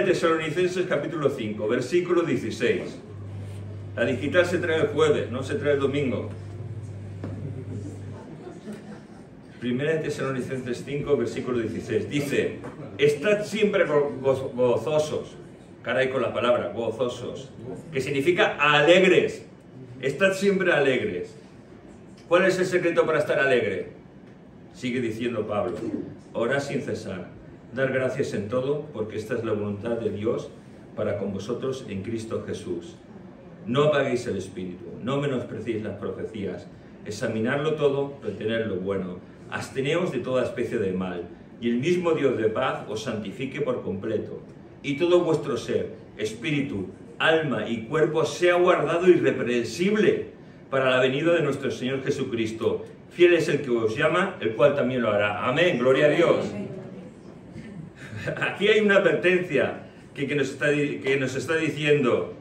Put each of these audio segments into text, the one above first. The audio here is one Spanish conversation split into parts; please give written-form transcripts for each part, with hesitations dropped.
Tesalonicenses capítulo 5, versículo 16. La digital se trae el jueves, no se trae el domingo. 1 Tesalonicenses 5, versículo 16. Dice, estad siempre gozosos. Caray con la palabra, gozosos. Que significa alegres. Estad siempre alegres. ¿Cuál es el secreto para estar alegre? Sigue diciendo Pablo. Orad sin cesar. Dar gracias en todo, porque esta es la voluntad de Dios para con vosotros en Cristo Jesús. No apaguéis el espíritu, no menospreciéis las profecías, examinadlo todo, retened lo bueno, absteneos de toda especie de mal, y el mismo Dios de paz os santifique por completo, y todo vuestro ser, espíritu, alma y cuerpo sea guardado irreprensible para la venida de nuestro Señor Jesucristo. Fiel es el que os llama, el cual también lo hará. Amén, gloria a Dios. Aquí hay una advertencia que nos está diciendo,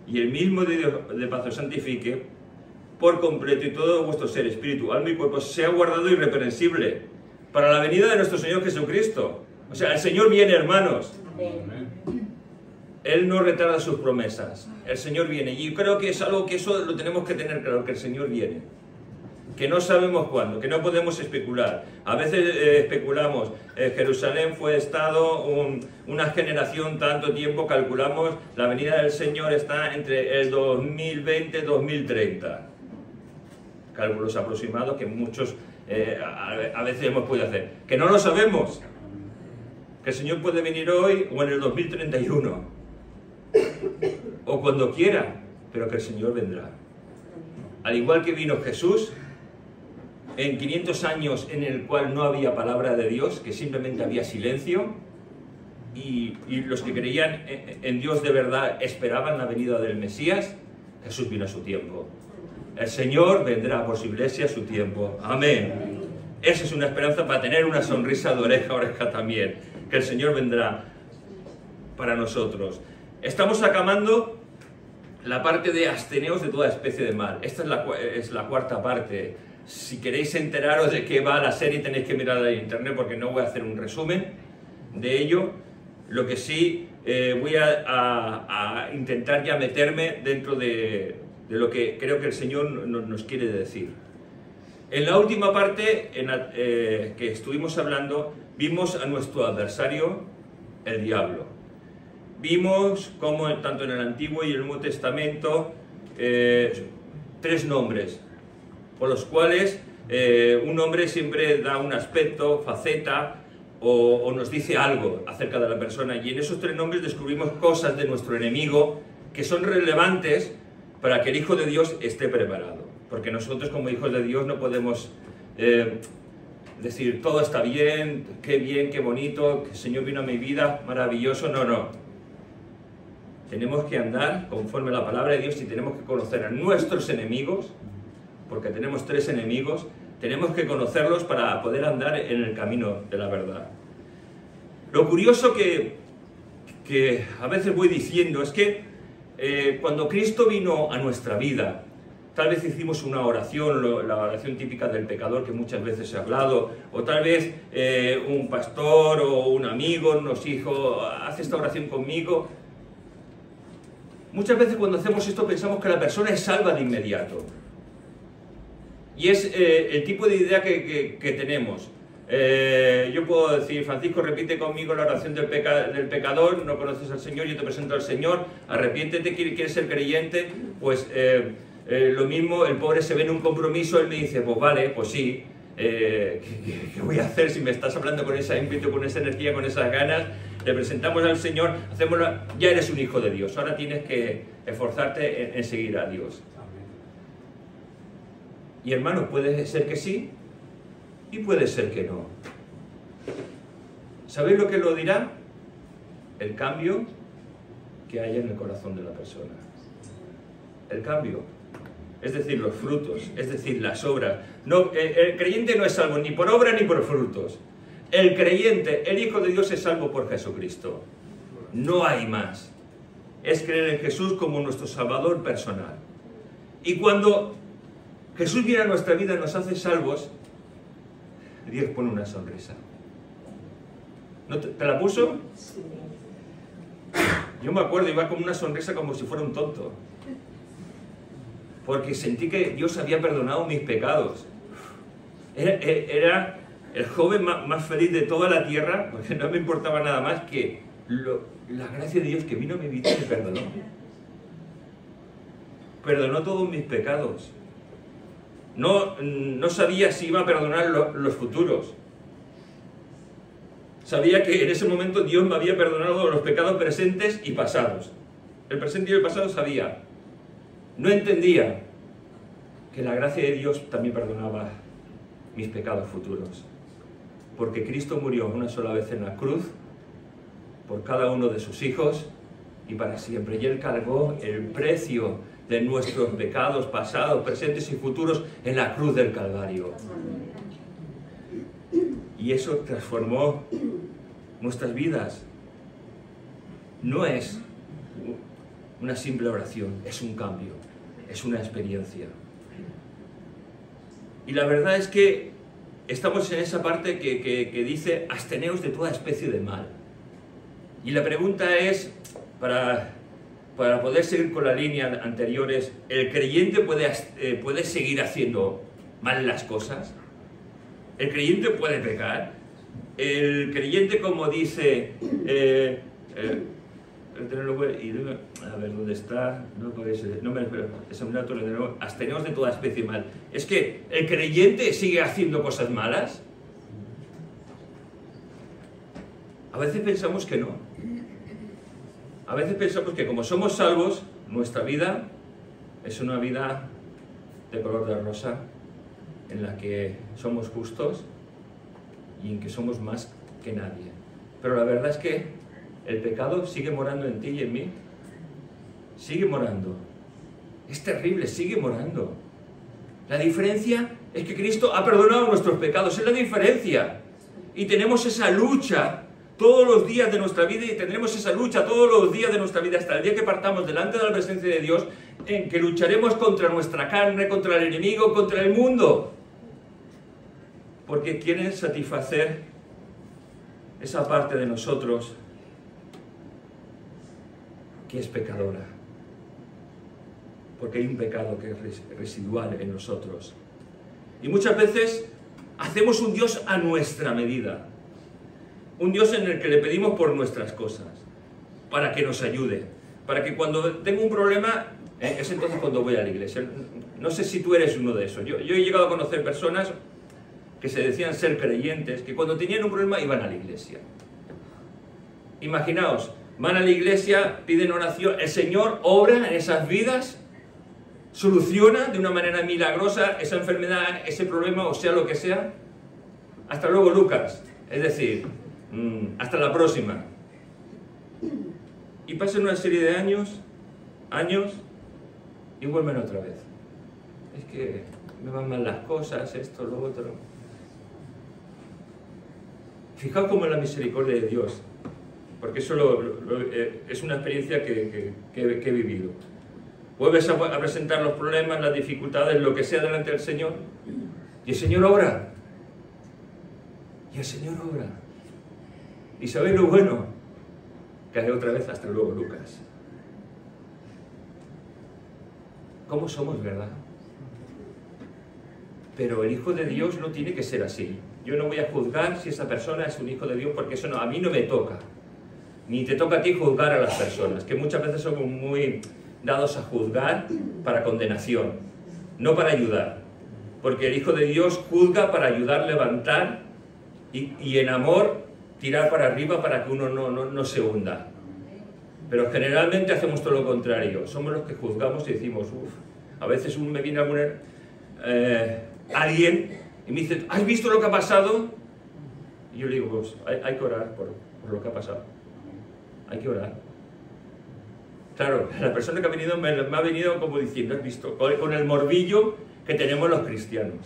y el mismo Dios de paz os santifique por completo, y todo vuestro ser, espíritu, alma y cuerpo sea guardado irreprensible para la venida de nuestro Señor Jesucristo. O sea, el Señor viene, hermanos. Él no retarda sus promesas. El Señor viene. Y yo creo que es algo que eso lo tenemos que tener claro, que el Señor viene. Que no sabemos cuándo, que no podemos especular. A veces especulamos, Jerusalén fue estado una generación, tanto tiempo, calculamos, la venida del Señor está entre el 2020 y 2030. Cálculos aproximados que muchos a veces hemos podido hacer. Que no lo sabemos. Que el Señor puede venir hoy o en el 2031. O cuando quiera, pero que el Señor vendrá. Al igual que vino Jesús, en 500 años en el cual no había palabra de Dios, que simplemente había silencio, y los que creían en Dios de verdad esperaban la venida del Mesías, Jesús vino a su tiempo. El Señor vendrá por su iglesia a su tiempo. Amén. Esa es una esperanza para tener una sonrisa de oreja a oreja también, que el Señor vendrá para nosotros. Estamos acabando la parte de absteneos de toda especie de mal. Esta es la cuarta parte. Si queréis enteraros de qué va la serie, tenéis que mirar en internet, porque no voy a hacer un resumen de ello. Lo que sí voy a intentar ya meterme dentro de lo que creo que el Señor nos quiere decir. En la última parte que estuvimos hablando, vimos a nuestro adversario, el diablo. Vimos cómo tanto en el Antiguo y el Nuevo Testamento, tres nombres, por los cuales un hombre siempre da un aspecto, faceta, o nos dice algo acerca de la persona, y en esos tres nombres descubrimos cosas de nuestro enemigo que son relevantes para que el Hijo de Dios esté preparado, porque nosotros como hijos de Dios no podemos decir todo está bien, qué bonito, que el Señor vino a mi vida, maravilloso. No, tenemos que andar conforme a la palabra de Dios, y tenemos que conocer a nuestros enemigos, porque tenemos tres enemigos. Tenemos que conocerlos para poder andar en el camino de la verdad. Lo curioso que a veces voy diciendo es que cuando Cristo vino a nuestra vida, tal vez hicimos una oración, la oración típica del pecador que muchas veces he hablado, o tal vez un pastor o un amigo nos dijo, haz esta oración conmigo. Muchas veces cuando hacemos esto pensamos que la persona es salva de inmediato. Y es el tipo de idea que tenemos. Yo puedo decir, Francisco, repite conmigo la oración del pecador, no conoces al Señor, yo te presento al Señor, arrepiéntete, quieres ser creyente, pues lo mismo, el pobre se ve en un compromiso, él me dice, pues vale, pues sí, ¿qué voy a hacer si me estás hablando con ese ímpetu, con esa energía, con esas ganas? Le presentamos al Señor, ya eres un hijo de Dios, ahora tienes que esforzarte en seguir a Dios. Y hermanos, puede ser que sí y puede ser que no. ¿Sabéis lo que lo dirá? El cambio que hay en el corazón de la persona. El cambio. Es decir, los frutos, es decir, las obras. No, el creyente no es salvo ni por obra ni por frutos. El creyente, el Hijo de Dios, es salvo por Jesucristo. No hay más. Es creer en Jesús como nuestro Salvador personal. Y cuando Jesús viene a nuestra vida y nos hace salvos, Dios pone una sonrisa. ¿No te la puso? Yo me acuerdo, iba con una sonrisa como si fuera un tonto. Porque sentí que Dios había perdonado mis pecados. Era el joven más feliz de toda la tierra, porque no me importaba nada más que la gracia de Dios que vino a mi vida y me perdonó. Perdonó todos mis pecados. No sabía si iba a perdonar los futuros. Sabía que en ese momento Dios me había perdonado los pecados presentes y pasados. El presente y el pasado sabía. No entendía que la gracia de Dios también perdonaba mis pecados futuros. Porque Cristo murió una sola vez en la cruz por cada uno de sus hijos y para siempre. Y Él cargó el precio de nuestros pecados pasados, presentes y futuros en la cruz del Calvario. Y eso transformó nuestras vidas. No es una simple oración, es un cambio, es una experiencia. Y la verdad es que estamos en esa parte que dice, absteneos de toda especie de mal. Y la pregunta es, para poder seguir con la línea anteriores, ¿el creyente puede seguir haciendo mal las cosas? ¿El creyente puede pecar? El creyente, como dice, a ver, ¿dónde está? No me espero, absteneos de toda especie de mal. ¿Es que el creyente sigue haciendo cosas malas? A veces pensamos que no. A veces pensamos que como somos salvos, nuestra vida es una vida de color de rosa, en la que somos justos y en que somos más que nadie. Pero la verdad es que el pecado sigue morando en ti y en mí. Sigue morando. Es terrible, sigue morando. La diferencia es que Cristo ha perdonado nuestros pecados. Es la diferencia. Y tenemos esa lucha todos los días de nuestra vida, y tendremos esa lucha todos los días de nuestra vida hasta el día que partamos delante de la presencia de Dios, en que lucharemos contra nuestra carne, contra el enemigo, contra el mundo. Porque quieren satisfacer esa parte de nosotros que es pecadora. Porque hay un pecado que es residual en nosotros. Y muchas veces hacemos un Dios a nuestra medida. Un Dios en el que le pedimos por nuestras cosas, para que nos ayude, para que cuando tengo un problema, es entonces cuando voy a la iglesia. No sé si tú eres uno de esos. Yo he llegado a conocer personas que se decían ser creyentes, que cuando tenían un problema iban a la iglesia. Imaginaos, van a la iglesia, piden oración, el Señor obra en esas vidas, soluciona de una manera milagrosa esa enfermedad, ese problema, o sea lo que sea. Hasta luego, Lucas. Es decir, hasta la próxima. Y pasan una serie de años, y vuelven otra vez. Es que me van mal las cosas, esto, lo otro. Fijaos cómo es la misericordia de Dios, porque eso es una experiencia que he vivido. Vuelves a presentar los problemas, las dificultades, lo que sea delante del Señor, y el Señor obra. Y el Señor obra. ¿Y sabéis lo bueno? Que haré otra vez hasta luego, Lucas. ¿Cómo somos, verdad? Pero el Hijo de Dios no tiene que ser así. Yo no voy a juzgar si esa persona es un Hijo de Dios, porque eso no, a mí no me toca. Ni te toca a ti juzgar a las personas, que muchas veces somos muy dados a juzgar para condenación, no para ayudar. Porque el Hijo de Dios juzga para ayudar, levantar y en amor tirar para arriba para que uno no se hunda. Pero generalmente hacemos todo lo contrario. Somos los que juzgamos y decimos, a veces me viene alguien y me dice, ¿has visto lo que ha pasado? Y yo le digo, pues hay que orar por lo que ha pasado. Hay que orar. Claro, la persona que ha venido me ha venido como diciendo, ¿has visto? Con el morbillo que tenemos los cristianos.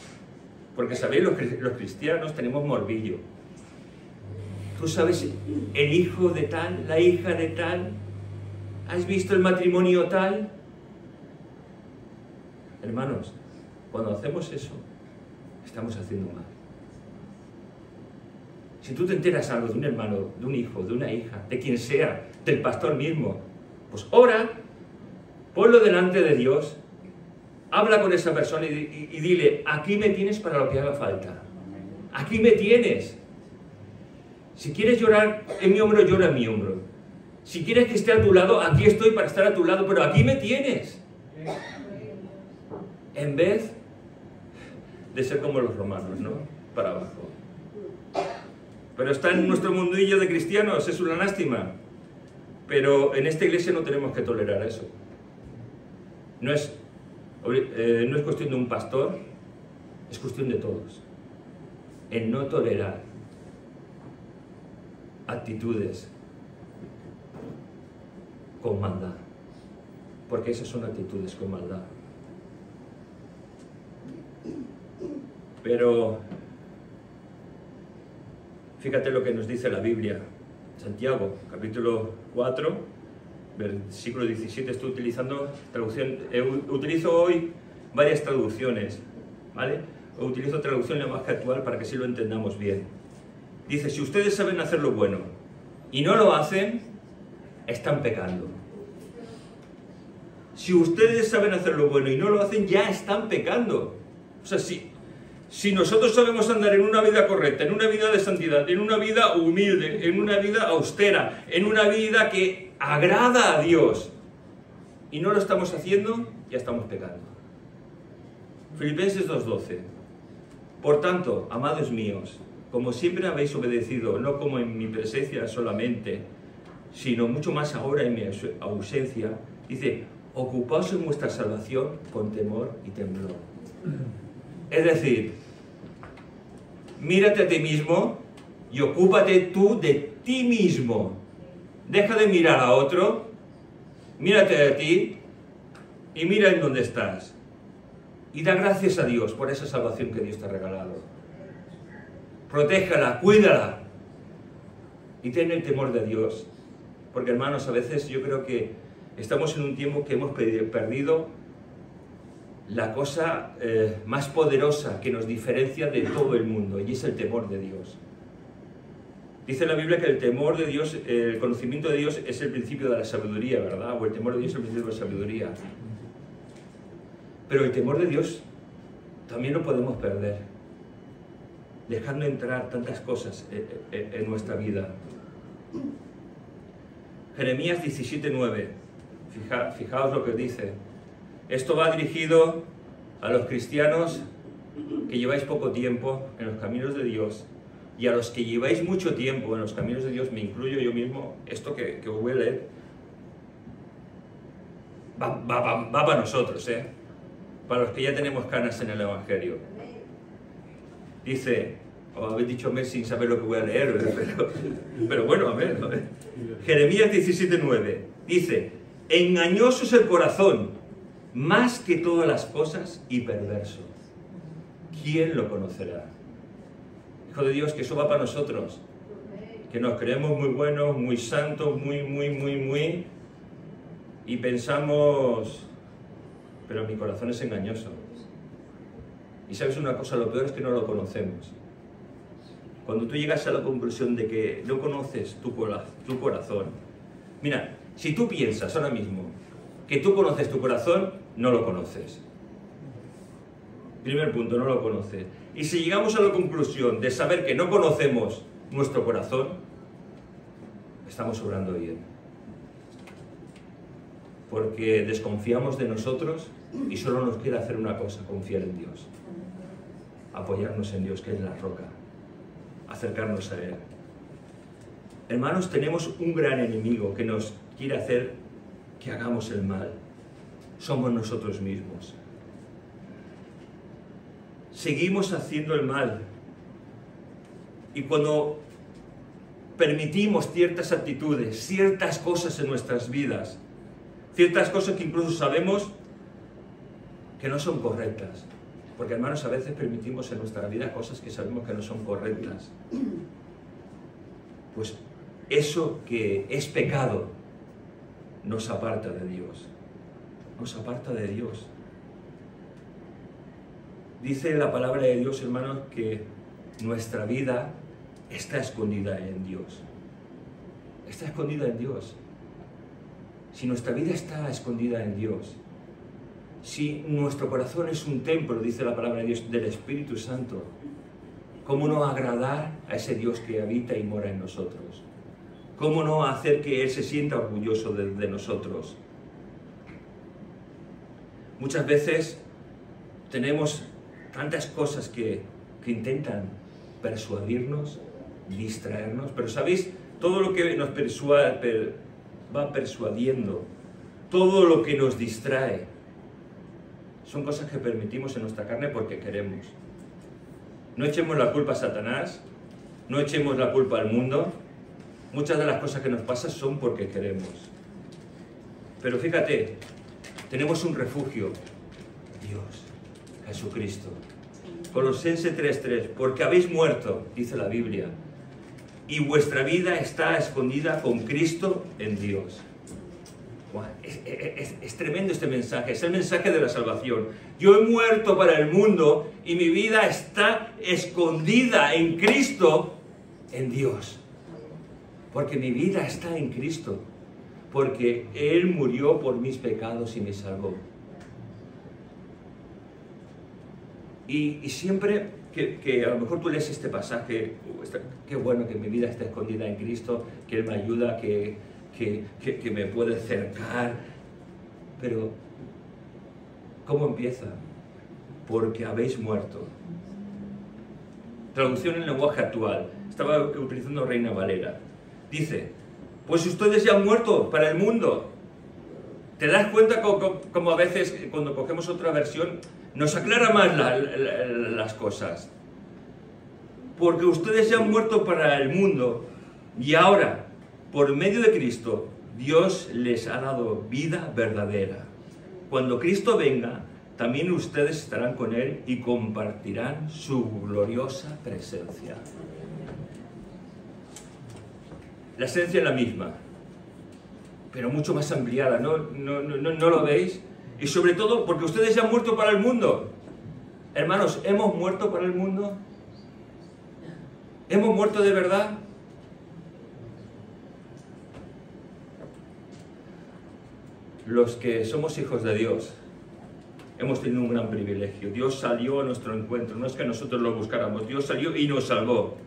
Porque sabéis, los cristianos tenemos morbillo. Tú sabes, el hijo de tal, la hija de tal, ¿has visto el matrimonio tal? Hermanos, cuando hacemos eso, estamos haciendo mal. Si tú te enteras algo de un hermano, de un hijo, de una hija, de quien sea, del pastor mismo, Pues ora, ponlo delante de Dios, habla con esa persona y dile, aquí me tienes para lo que haga falta. Aquí me tienes. Si quieres llorar en mi hombro, llora en mi hombro. Si quieres que esté a tu lado, aquí estoy para estar a tu lado, pero aquí me tienes. En vez de ser como los romanos, ¿no? Para abajo. Pero está en nuestro mundillo de cristianos, es una lástima. Pero en esta iglesia no tenemos que tolerar eso. No es cuestión de un pastor, es cuestión de todos. En no tolerar actitudes con maldad. Porque esas son actitudes con maldad. Pero fíjate lo que nos dice la Biblia. Santiago, capítulo 4, versículo 17, estoy utilizando traducción, utilizo hoy varias traducciones, ¿vale? Utilizo traducción lenguaje actual para que así lo entendamos bien. Dice, si ustedes saben hacer lo bueno y no lo hacen, están pecando. Si ustedes saben hacer lo bueno y no lo hacen, ya están pecando. O sea, si nosotros sabemos andar en una vida correcta, en una vida de santidad, en una vida humilde, en una vida austera, en una vida que agrada a Dios, y no lo estamos haciendo, ya estamos pecando. Filipenses 2:12. Por tanto, amados míos, como siempre habéis obedecido, no como en mi presencia solamente, sino mucho más ahora en mi ausencia, dice, ocupaos en vuestra salvación con temor y temblor. Es decir, mírate a ti mismo y ocúpate tú de ti mismo. Deja de mirar a otro, mírate a ti y mira en dónde estás. Y da gracias a Dios por esa salvación que Dios te ha regalado. Protégela, cuídala y ten el temor de Dios. Porque hermanos, a veces yo creo que estamos en un tiempo que hemos perdido la cosa más poderosa que nos diferencia de todo el mundo, y es el temor de Dios. Dice la Biblia que el temor de Dios, el conocimiento de Dios es el principio de la sabiduría, ¿verdad? O el temor de Dios es el principio de la sabiduría. Pero el temor de Dios también lo podemos perder, dejando entrar tantas cosas en nuestra vida. Jeremías 17:9, fijaos lo que dice. Esto va dirigido a los cristianos que lleváis poco tiempo en los caminos de Dios, y a los que lleváis mucho tiempo en los caminos de Dios, me incluyo yo mismo. Esto que os voy a leer va para nosotros, para los que ya tenemos canas en el Evangelio. Dice, habéis dicho amén sin saber lo que voy a leer, pero bueno, amén. Jeremías 17:9 dice, engañoso es el corazón más que todas las cosas y perverso. ¿Quién lo conocerá? Hijo de Dios, que eso va para nosotros, que nos creemos muy buenos, muy santos, muy, y pensamos, pero mi corazón es engañoso. Y sabes una cosa, lo peor es que no lo conocemos. Cuando tú llegas a la conclusión de que no conoces tu corazón, mira, si tú piensas ahora mismo que tú conoces tu corazón, no lo conoces. Primer punto, no lo conoces. Y si llegamos a la conclusión de saber que no conocemos nuestro corazón, estamos obrando bien. Porque desconfiamos de nosotros y solo nos queda hacer una cosa, confiar en Dios. Apoyarnos en Dios, que es la roca. Acercarnos a Él. Hermanos, tenemos un gran enemigo que nos quiere hacer que hagamos el mal. Somos nosotros mismos. Seguimos haciendo el mal. Y cuando permitimos ciertas actitudes, ciertas cosas en nuestras vidas, ciertas cosas que incluso sabemos que no son correctas, porque hermanos, a veces permitimos en nuestra vida cosas que sabemos que no son correctas, pues eso que es pecado nos aparta de Dios, nos aparta de Dios. Dice la palabra de Dios, hermanos, que nuestra vida está escondida en Dios. Está escondida en Dios. Si nuestra vida está escondida en Dios, si nuestro corazón es un templo, dice la palabra de Dios, del Espíritu Santo, ¿cómo no agradar a ese Dios que habita y mora en nosotros? ¿Cómo no hacer que Él se sienta orgulloso de nosotros? Muchas veces tenemos tantas cosas que intentan persuadirnos, distraernos, pero ¿sabéis? Todo lo que nos va persuadiendo, todo lo que nos distrae, son cosas que permitimos en nuestra carne porque queremos. No echemos la culpa a Satanás, no echemos la culpa al mundo. Muchas de las cosas que nos pasan son porque queremos. Pero fíjate, tenemos un refugio, Dios, Jesucristo. Colosenses 3:3, porque habéis muerto, dice la Biblia, y vuestra vida está escondida con Cristo en Dios. Es tremendo este mensaje, es el mensaje de la salvación. Yo he muerto para el mundo y mi vida está escondida en Cristo, en Dios. Porque mi vida está en Cristo, porque Él murió por mis pecados y me salvó. Y siempre que a lo mejor tú lees este pasaje, qué bueno que mi vida está escondida en Cristo, que Él me ayuda, que me puede cercar. Pero, ¿cómo empieza? Porque habéis muerto. Traducción en lenguaje actual. Estaba utilizando Reina Valera. Dice, pues ustedes ya han muerto para el mundo. ¿Te das cuenta como a veces cuando cogemos otra versión nos aclara más las cosas? Porque ustedes ya han muerto para el mundo y ahora, por medio de Cristo, Dios les ha dado vida verdadera. Cuando Cristo venga, también ustedes estarán con Él y compartirán su gloriosa presencia. La esencia es la misma, pero mucho más ampliada, ¿no lo veis? Y sobre todo porque ustedes ya han muerto para el mundo. Hermanos, ¿hemos muerto para el mundo? ¿Hemos muerto de verdad? Los que somos hijos de Dios hemos tenido un gran privilegio. Dios salió a nuestro encuentro, no es que nosotros lo buscáramos, Dios salió y nos salvó.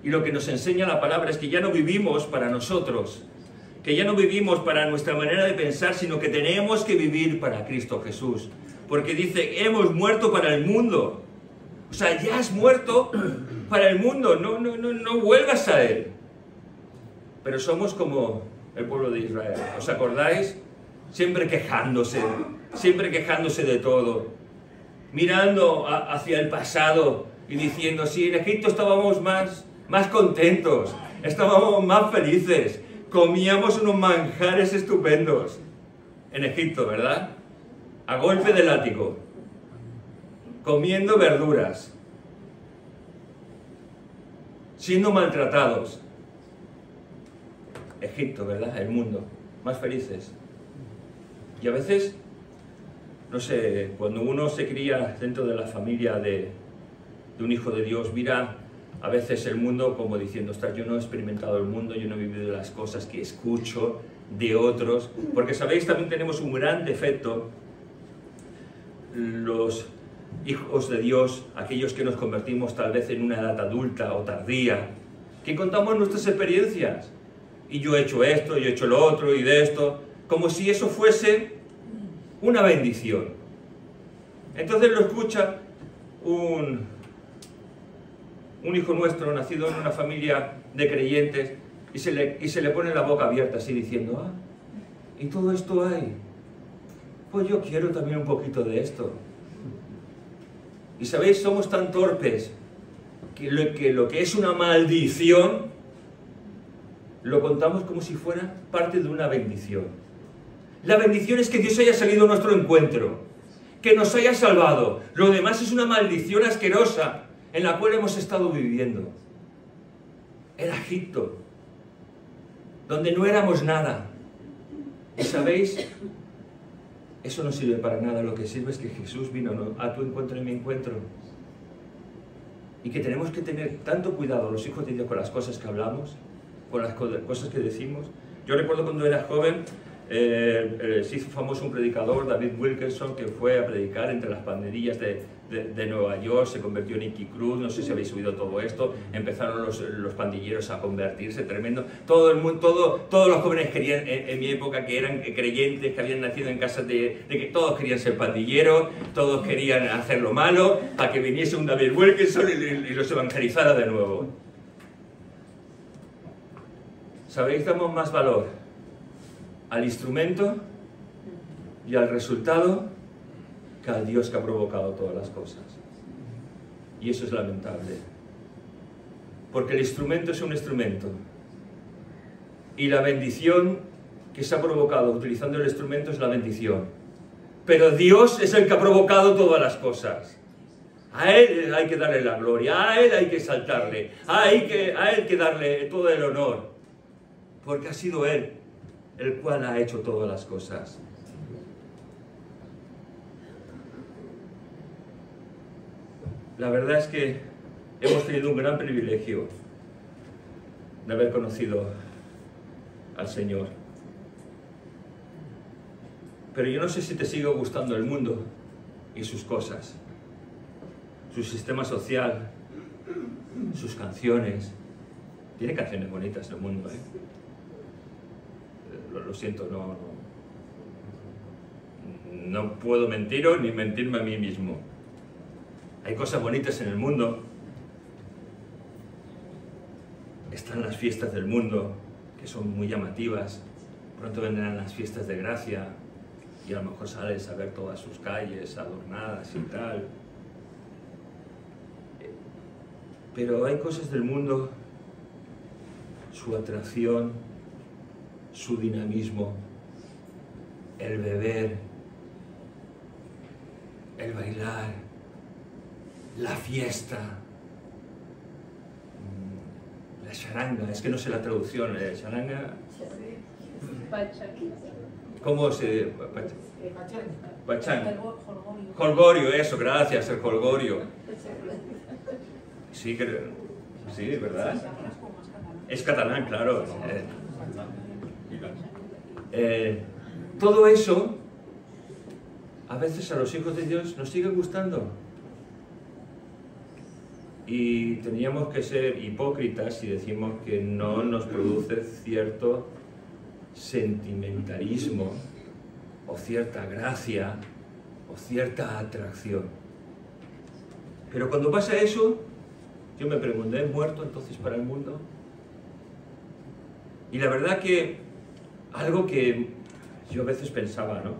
Y lo que nos enseña la palabra es que ya no vivimos para nosotros, que ya no vivimos para nuestra manera de pensar, sino que tenemos que vivir para Cristo Jesús. Porque dice, hemos muerto para el mundo. O sea, ya has muerto para el mundo, no vuelvas a Él. Pero somos como el pueblo de Israel, ¿os acordáis? Siempre quejándose de todo, mirando hacia el pasado y diciendo, sí, en Egipto estábamos más contentos, estábamos más felices, comíamos unos manjares estupendos en Egipto, ¿verdad? A golpe de látigo, comiendo verduras, siendo maltratados. Egipto, ¿verdad? El mundo, más felices. Y a veces, no sé, cuando uno se cría dentro de la familia de un hijo de Dios, mira a veces el mundo como diciendo, ostras, yo no he experimentado el mundo, yo no he vivido las cosas que escucho de otros, porque sabéis, también tenemos un gran defecto, los hijos de Dios, aquellos que nos convertimos tal vez en una edad adulta o tardía, que contamos nuestras experiencias, y yo he hecho esto, yo he hecho lo otro, y de esto, como si eso fuese una bendición. Entonces lo escucha un hijo nuestro, nacido en una familia de creyentes, y se le pone la boca abierta así diciendo, ¿y todo esto hay? Pues yo quiero también un poquito de esto. Y sabéis, somos tan torpes que lo que es una maldición lo contamos como si fuera parte de una bendición. La bendición es que Dios haya salido a nuestro encuentro, que nos haya salvado. Lo demás es una maldición asquerosa en la cual hemos estado viviendo. Era Egipto, donde no éramos nada. Y sabéis, eso no sirve para nada. Lo que sirve es que Jesús vino a tu encuentro y mi encuentro. Y que tenemos que tener tanto cuidado los hijos de Dios con las cosas que hablamos, con las cosas que decimos. Yo recuerdo cuando era joven, se hizo famoso un predicador, David Wilkerson, que fue a predicar entre las pandillas de Nueva York, se convirtió en Nicky Cruz, no sé si habéis oído todo esto, empezaron los pandilleros a convertirse, tremendo. Todo el mundo, todos los jóvenes querían, en mi época, que eran creyentes, que habían nacido en casas de que todos querían ser pandilleros, todos querían hacer lo malo, para que viniese un David Wilkerson y los evangelizara de nuevo. ¿Sabéis? Damos más valor al instrumento y al resultado que al Dios que ha provocado todas las cosas. Y eso es lamentable. Porque el instrumento es un instrumento. Y la bendición que se ha provocado utilizando el instrumento es la bendición. Pero Dios es el que ha provocado todas las cosas. A Él hay que darle la gloria, a Él hay que exaltarle, a Él hay que darle todo el honor. Porque ha sido Él el cual ha hecho todas las cosas. La verdad es que hemos tenido un gran privilegio de haber conocido al Señor. Pero yo no sé si te sigue gustando el mundo y sus cosas, su sistema social, sus canciones. Tiene canciones bonitas el mundo, ¿eh? Lo siento, no puedo mentiros ni mentirme a mí mismo. Hay cosas bonitas en el mundo. Están las fiestas del mundo, que son muy llamativas. Pronto vendrán las fiestas de gracia y a lo mejor sales a ver todas sus calles adornadas y tal. Pero hay cosas del mundo, su atracción, su dinamismo, el beber, el bailar, la fiesta, la charanga, es que no sé la traducción, charanga, ¿cómo se...? Pachanga. Jolgorio, eso, gracias, el jolgorio. Sí, sí, ¿verdad? Es catalán, claro. Todo eso, a veces a los hijos de Dios nos sigue gustando. Y teníamos que ser hipócritas si decimos que no nos produce cierto sentimentalismo, o cierta gracia, o cierta atracción. Pero cuando pasa eso, yo me pregunto, ¿he muerto entonces para el mundo? Y la verdad que algo que yo a veces pensaba, ¿no?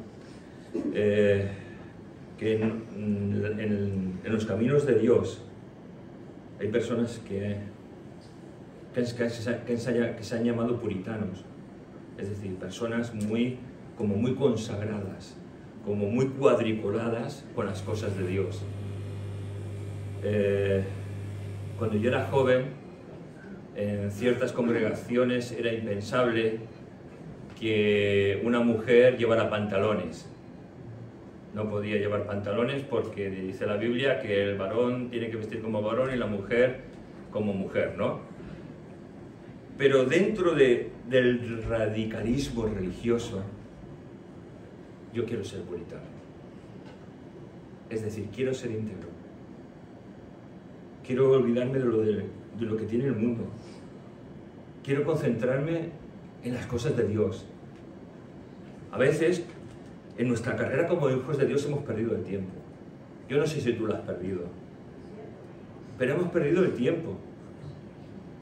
Que en los caminos de Dios hay personas que se han llamado puritanos, es decir, personas como muy consagradas, como muy cuadriculadas con las cosas de Dios. Cuando yo era joven, en ciertas congregaciones era impensable que una mujer llevara pantalones. No podía llevar pantalones porque dice la Biblia que el varón tiene que vestir como varón y la mujer como mujer, ¿no? Pero dentro del radicalismo religioso, yo quiero ser puritano. Es decir, quiero ser íntegro. Quiero olvidarme de lo que tiene el mundo. Quiero concentrarme en las cosas de Dios. A veces, en nuestra carrera como hijos de Dios hemos perdido el tiempo. Yo no sé si tú lo has perdido, pero hemos perdido el tiempo.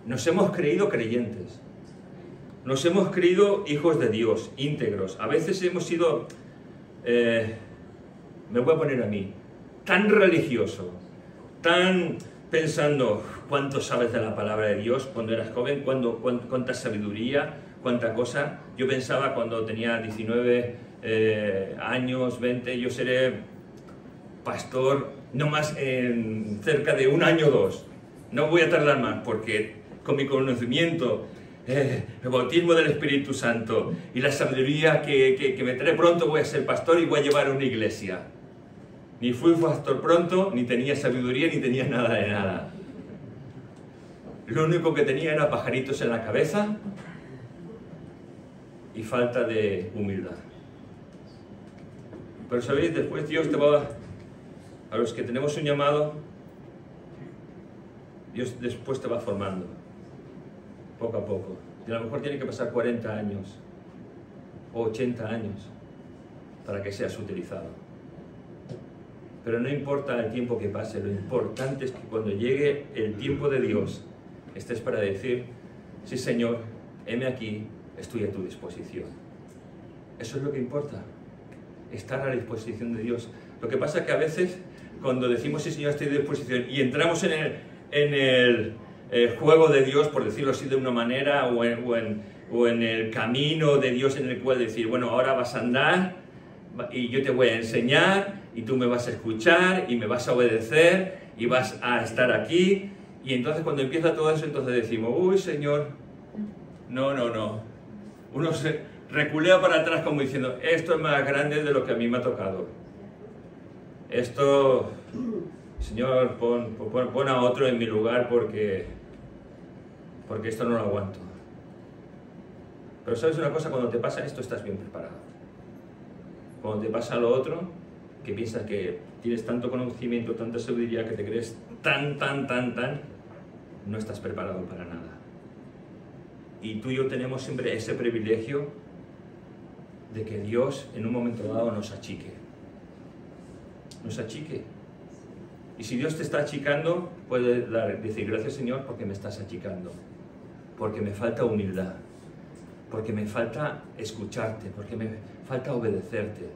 Nos hemos creído creyentes. Nos hemos creído hijos de Dios, íntegros. A veces hemos sido, me voy a poner a mí, tan religioso, tan pensando cuánto sabes de la palabra de Dios cuando eras joven, cuánta sabiduría, cuánta cosa. Yo pensaba cuando tenía 19 años, 20, yo seré pastor no más en cerca de un año o dos. No voy a tardar más porque con mi conocimiento, el bautismo del Espíritu Santo y la sabiduría que me trae pronto, voy a ser pastor y voy a llevar una iglesia. Ni fui pastor pronto, ni tenía sabiduría, ni tenía nada de nada. Lo único que tenía era pajaritos en la cabeza y falta de humildad. Pero sabéis, después Dios te va, a los que tenemos un llamado, Dios después te va formando, poco a poco. Y a lo mejor tiene que pasar 40 años o 80 años para que seas utilizado. Pero no importa el tiempo que pase, lo importante es que cuando llegue el tiempo de Dios, estés para decir, sí Señor, heme aquí, estoy a tu disposición. Eso es lo que importa, estar a la disposición de Dios. Lo que pasa es que a veces, cuando decimos sí Señor, estoy a tu disposición, y entramos en el juego de Dios, por decirlo así de una manera, o en el camino de Dios en el cual decir, bueno, ahora vas a andar, y yo te voy a enseñar, y tú me vas a escuchar, y me vas a obedecer, y vas a estar aquí. Y entonces cuando empieza todo eso, entonces decimos, uy Señor, no. Uno se reculea para atrás como diciendo, esto es más grande de lo que a mí me ha tocado. Esto, Señor, pon a otro en mi lugar porque esto no lo aguanto. Pero ¿sabes una cosa? Cuando te pasa esto estás bien preparado. Cuando te pasa lo otro, que piensas que tienes tanto conocimiento, tanta sabiduría, que te crees tan, no estás preparado para nada. Y tú y yo tenemos siempre ese privilegio de que Dios en un momento dado nos achique. Nos achique. Y si Dios te está achicando, puedes decir, gracias Señor porque me estás achicando. Porque me falta humildad. Porque me falta escucharte. Porque me falta obedecerte.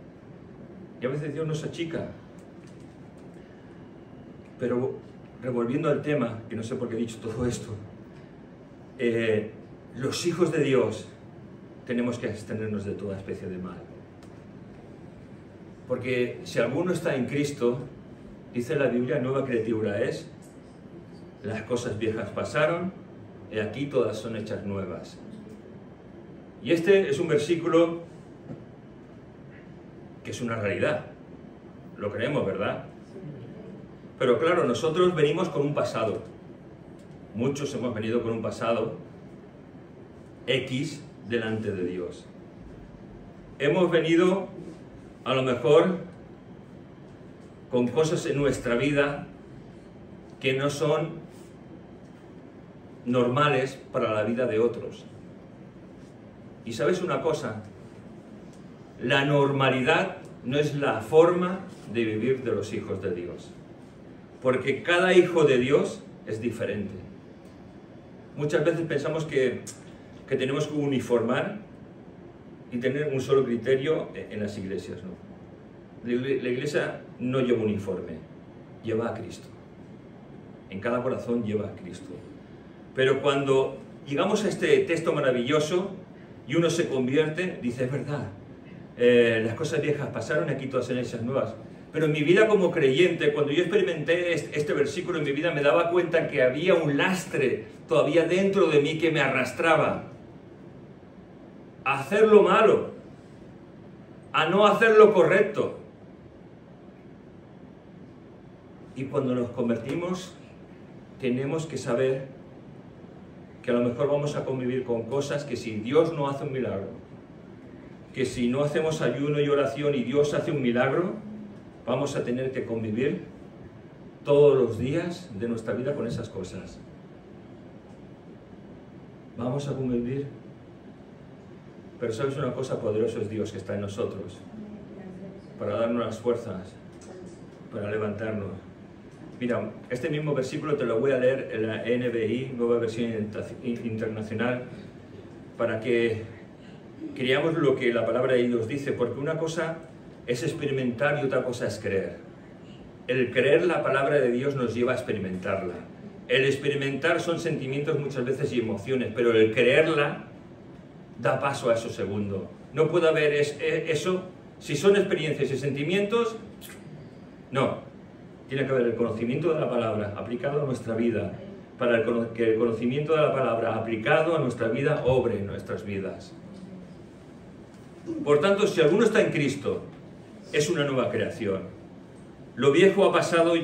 Y a veces Dios nos achica. Pero revolviendo al tema, que no sé por qué he dicho todo esto, los hijos de Dios tenemos que abstenernos de toda especie de mal. Porque si alguno está en Cristo, dice la Biblia, nueva criatura es, las cosas viejas pasaron, y aquí todas son hechas nuevas. Y este es un versículo que es una realidad. Lo creemos, ¿verdad? Pero claro, nosotros venimos con un pasado. Muchos hemos venido con un pasado X delante de Dios. Hemos venido, a lo mejor, con cosas en nuestra vida que no son normales para la vida de otros. Y ¿sabes una cosa? La normalidad no es la forma de vivir de los hijos de Dios. Porque cada hijo de Dios es diferente. Muchas veces pensamos que tenemos que uniformar y tener un solo criterio en las iglesias, ¿no? La iglesia no lleva un uniforme, lleva a Cristo. En cada corazón lleva a Cristo. Pero cuando llegamos a este texto maravilloso y uno se convierte, dice, es verdad, las cosas viejas pasaron, aquí todas son hechas nuevas. Pero en mi vida como creyente, cuando yo experimenté este versículo en mi vida, me daba cuenta que había un lastre todavía dentro de mí que me arrastraba a hacer lo malo, a no hacer lo correcto. Y cuando nos convertimos, tenemos que saber que a lo mejor vamos a convivir con cosas que si Dios no hace un milagro, que si no hacemos ayuno y oración y Dios hace un milagro, vamos a tener que convivir todos los días de nuestra vida con esas cosas. Vamos a convivir. Pero ¿sabes una cosa? Poderoso es Dios que está en nosotros para darnos las fuerzas, para levantarnos. Mira, este mismo versículo te lo voy a leer en la NBI, Nueva Versión Internacional, para que creamos lo que la palabra de Dios dice, porque una cosa es experimentar y otra cosa es creer. El creer la palabra de Dios nos lleva a experimentarla. El experimentar son sentimientos muchas veces y emociones, pero el creerla da paso a eso segundo. No puede haber eso, si son experiencias y sentimientos, no. Tiene que haber el conocimiento de la palabra aplicado a nuestra vida, para que el conocimiento de la palabra aplicado a nuestra vida obre en nuestras vidas. Por tanto, si alguno está en Cristo, es una nueva creación. Lo viejo ha pasado,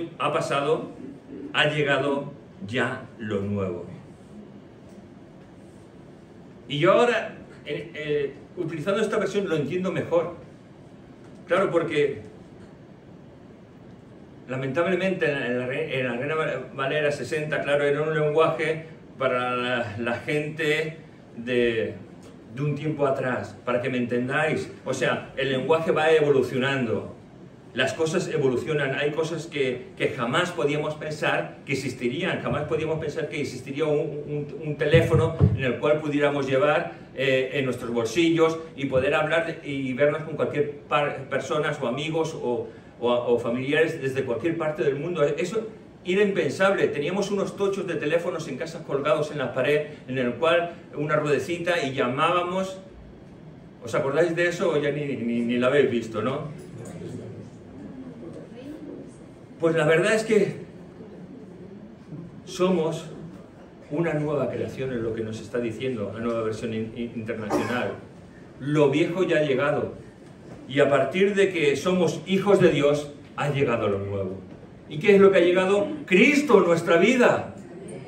ha llegado ya lo nuevo. Y yo ahora utilizando esta versión lo entiendo mejor. Claro, porque lamentablemente en la Reina Valera 60, claro, era un lenguaje para la gente de un tiempo atrás, para que me entendáis. O sea, el lenguaje va evolucionando. Las cosas evolucionan, hay cosas que jamás podíamos pensar que existirían, jamás podíamos pensar que existiría un teléfono en el cual pudiéramos llevar en nuestros bolsillos y poder hablar y vernos con cualquier personas o amigos o familiares desde cualquier parte del mundo. Eso era impensable. Teníamos unos tochos de teléfonos en casa colgados en la pared, en el cual una ruedecita y llamábamos. ¿Os acordáis de eso o ya ni la habéis visto, no? Pues la verdad es que somos una nueva creación, en lo que nos está diciendo la nueva versión internacional. Lo viejo ya ha llegado. Y a partir de que somos hijos de Dios, ha llegado lo nuevo. ¿Y qué es lo que ha llegado? Cristo en nuestra vida.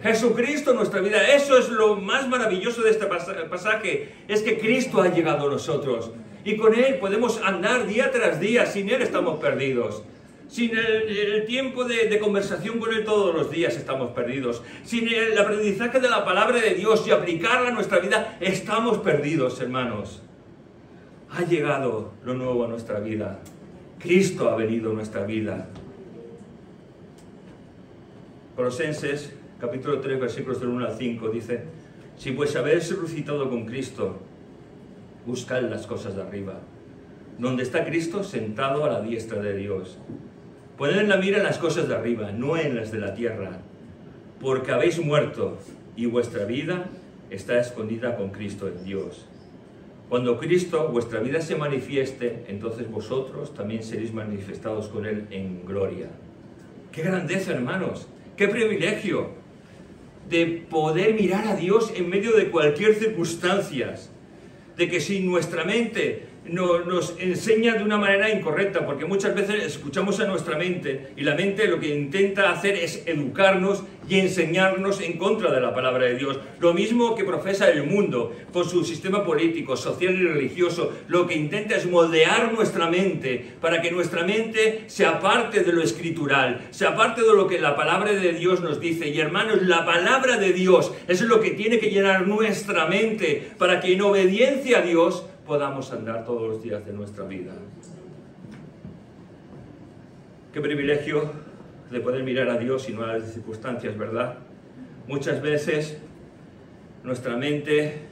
Jesucristo en nuestra vida. Eso es lo más maravilloso de este pasaje. Es que Cristo ha llegado a nosotros. Y con Él podemos andar día tras día. Sin Él estamos perdidos. Sin el tiempo de conversación con Él todos los días estamos perdidos. Sin el aprendizaje de la palabra de Dios y aplicarla a nuestra vida, estamos perdidos, hermanos. Ha llegado lo nuevo a nuestra vida. Cristo ha venido a nuestra vida. Colosenses, capítulo 3, versículos del 1 al 5, dice: si pues habéis resucitado con Cristo, buscad las cosas de arriba, donde está Cristo sentado a la diestra de Dios. Poned la mira en las cosas de arriba, no en las de la tierra, porque habéis muerto y vuestra vida está escondida con Cristo en Dios. Cuando Cristo, vuestra vida, se manifieste, entonces vosotros también seréis manifestados con Él en gloria. ¡Qué grandeza, hermanos! ¡Qué privilegio de poder mirar a Dios en medio de cualquier circunstancia! De que si nuestra mente nos enseña de una manera incorrecta, porque muchas veces escuchamos a nuestra mente y la mente lo que intenta hacer es educarnos y enseñarnos en contra de la palabra de Dios. Lo mismo que profesa el mundo con su sistema político, social y religioso, lo que intenta es moldear nuestra mente para que nuestra mente se aparte de lo escritural, se aparte de lo que la palabra de Dios nos dice. Y hermanos, la palabra de Dios es lo que tiene que llenar nuestra mente para que en obediencia a Dios podamos andar todos los días de nuestra vida. Qué privilegio de poder mirar a Dios y no a las circunstancias, ¿verdad? Muchas veces nuestra mente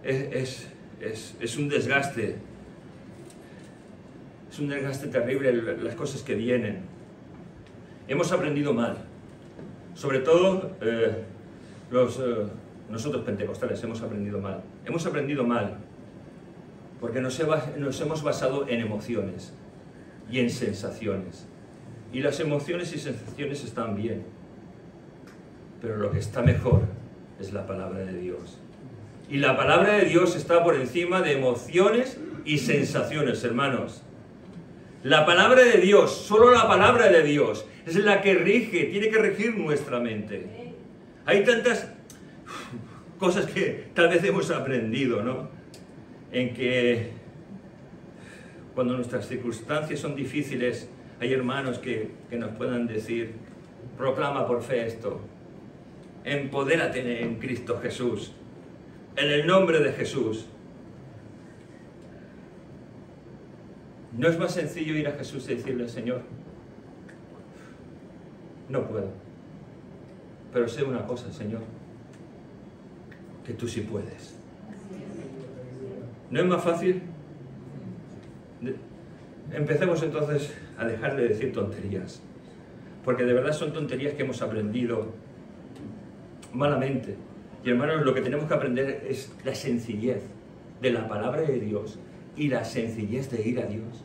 es un desgaste. Es un desgaste terrible las cosas que vienen. Hemos aprendido mal. Sobre todo nosotros pentecostales hemos aprendido mal. Hemos aprendido mal porque nos hemos basado en emociones y en sensaciones. Y las emociones y sensaciones están bien, pero lo que está mejor es la palabra de Dios. Y la palabra de Dios está por encima de emociones y sensaciones, hermanos. La palabra de Dios, solo la palabra de Dios, es la que rige, tiene que regir nuestra mente. Hay tantas cosas que tal vez hemos aprendido, ¿no? En que cuando nuestras circunstancias son difíciles, hay hermanos que nos puedan decir: proclama por fe esto, empodérate en Cristo Jesús, en el nombre de Jesús. ¿No es más sencillo ir a Jesús y decirle: Señor, no puedo, pero sé una cosa, Señor, que tú sí puedes? ¿No es más fácil? Empecemos entonces a dejar de decir tonterías, porque de verdad son tonterías que hemos aprendido malamente. Y hermanos, lo que tenemos que aprender es la sencillez de la palabra de Dios y la sencillez de ir a Dios.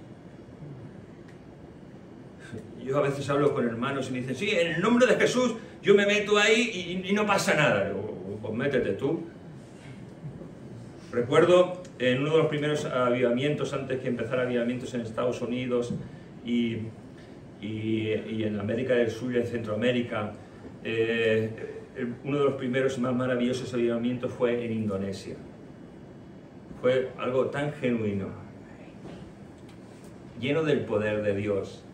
Yo a veces hablo con hermanos y me dicen: sí, en el nombre de Jesús yo me meto ahí y no pasa nada. Pues métete tú. Recuerdo en uno de los primeros avivamientos, antes que empezara avivamientos en Estados Unidos y en América del Sur y en Centroamérica, uno de los primeros y más maravillosos avivamientos fue en Indonesia. fue algo tan genuino, lleno del poder de Dios.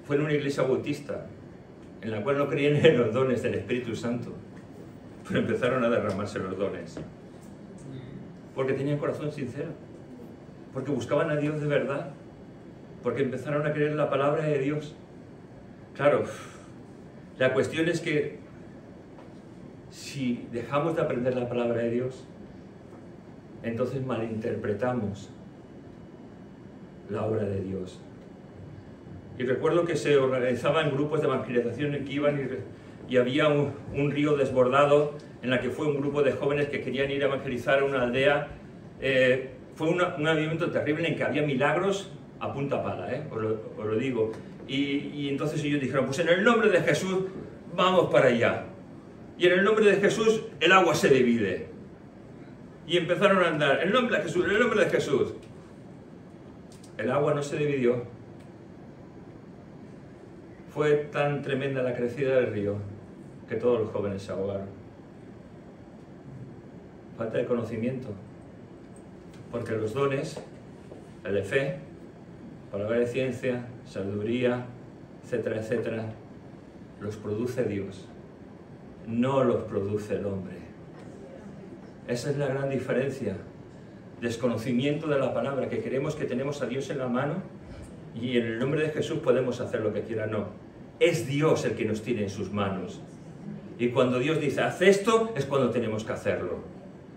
Fue en una iglesia bautista, en la cual no creían en los dones del Espíritu Santo, pero empezaron a derramarse los dones. Porque tenían corazón sincero, porque buscaban a Dios de verdad, porque empezaron a creer en la palabra de Dios. Claro, la cuestión es que si dejamos de aprender la palabra de Dios, entonces malinterpretamos la obra de Dios. Y recuerdo que se organizaban grupos de evangelización en que iban y había un río desbordado en la que fue un grupo de jóvenes que querían ir a evangelizar a una aldea. Fue un avivamiento terrible en que había milagros a punta pala, os lo digo. Y entonces ellos dijeron, pues en el nombre de Jesús vamos para allá. Y en el nombre de Jesús el agua se divide. Y empezaron a andar, en el nombre de Jesús, en el nombre de Jesús. El agua no se dividió. Fue tan tremenda la crecida del río que todos los jóvenes se ahogaron. Falta de conocimiento. Porque los dones, el de fe, palabra de ciencia, sabiduría, etcétera, etcétera, los produce Dios. No los produce el hombre. Esa es la gran diferencia. Desconocimiento de la palabra, que creemos que tenemos a Dios en la mano y en el nombre de Jesús podemos hacer lo que quiera. No, es Dios el que nos tiene en sus manos. Y cuando Dios dice, haz esto, es cuando tenemos que hacerlo.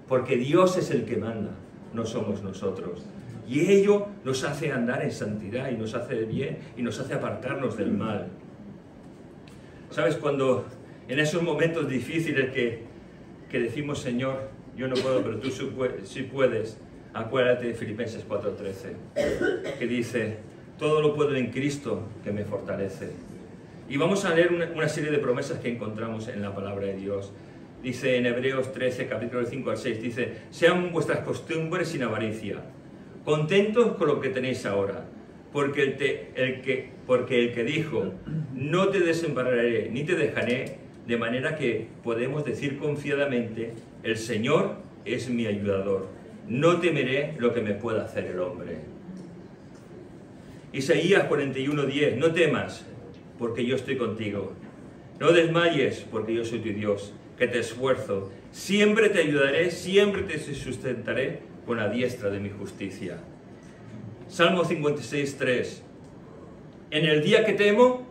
Porque Dios es el que manda, no somos nosotros. Y ello nos hace andar en santidad y nos hace bien y nos hace apartarnos del mal. ¿Sabes? Cuando en esos momentos difíciles que decimos, Señor, yo no puedo, pero tú sí puedes, acuérdate de Filipenses 4:13, que dice, todo lo puedo en Cristo que me fortalece. Y vamos a leer una serie de promesas que encontramos en la palabra de Dios. Dice en Hebreos 13, capítulo 5 al 6, dice, sean vuestras costumbres sin avaricia, contentos con lo que tenéis ahora, porque el que dijo, no te desampararé ni te dejaré, de manera que podemos decir confiadamente, el Señor es mi ayudador, no temeré lo que me pueda hacer el hombre. Isaías 41:10, no temas, porque yo estoy contigo, no desmayes, porque yo soy tu Dios, que te esfuerzo, siempre te ayudaré, siempre te sustentaré con la diestra de mi justicia. Salmo 56:3, en el día que temo,